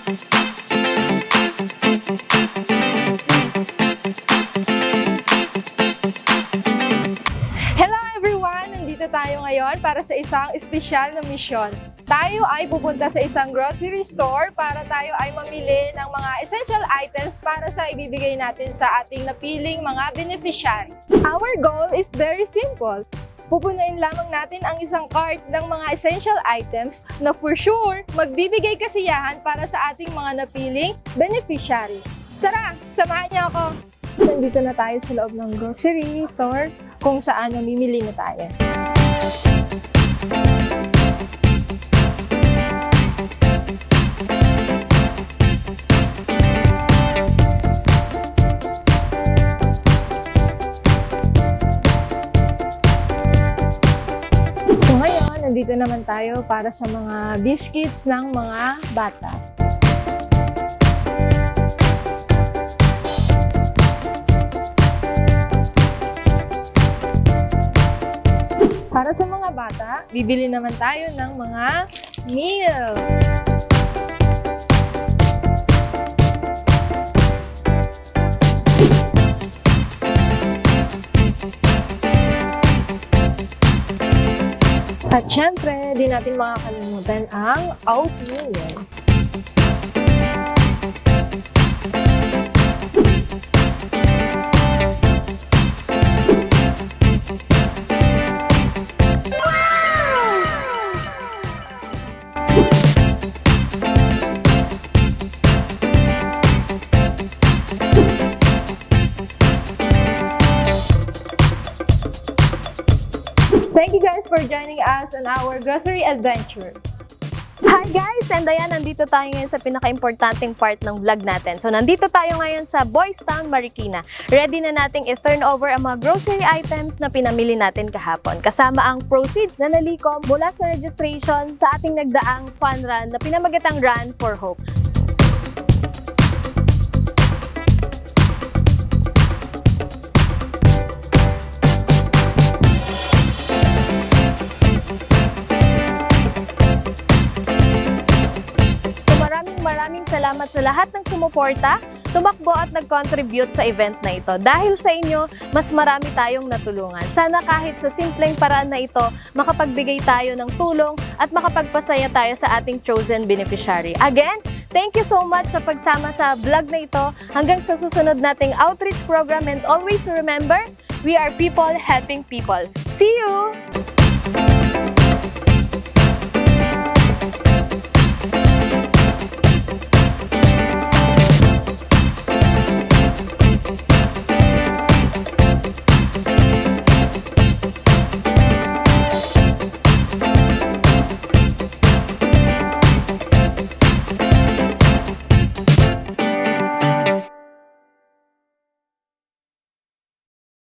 Hello everyone! Nandito tayo ngayon para sa isang espesyal na misyon. Tayo ay pupunta sa isang grocery store para tayo ay mamili ng mga essential items para sa ibibigay natin sa ating napiling mga beneficiary. Our goal is very simple. Pupunuin lamang natin ang isang cart ng mga essential items na for sure magbibigay kasiyahan para sa ating mga napiling beneficiary. Tara, samahan niyo ako! Nandito na tayo sa loob ng grocery store kung saan mamimili na tayo. So ngayon, nandito naman tayo para sa mga biscuits ng mga bata. Para sa mga bata, bibili naman tayo ng mga meal. At syempre, di natin makakalimutan ang oatmeal. Thank you guys for joining us on our grocery adventure. Hi guys! And ayan, nandito tayo ngayon sa pinaka-importanting part ng vlog natin. So, nandito tayo ngayon sa Boys Town, Marikina. Ready na nating i-turn over ang mga grocery items na pinamili natin kahapon. Kasama ang proceeds na nalikom mula sa registration sa ating nagdaang fun run na pinamagatang Run for Hope. Maraming salamat sa lahat ng sumuporta, tumakbo at nag-contribute sa event na ito. Dahil sa inyo, mas marami tayong natulungan. Sana kahit sa simpleng paraan na ito, makapagbigay tayo ng tulong at makapagpasaya tayo sa ating chosen beneficiary. Again, thank you so much sa pagsama sa vlog na ito. Hanggang sa susunod nating outreach program, and always remember, we are people helping people. See you!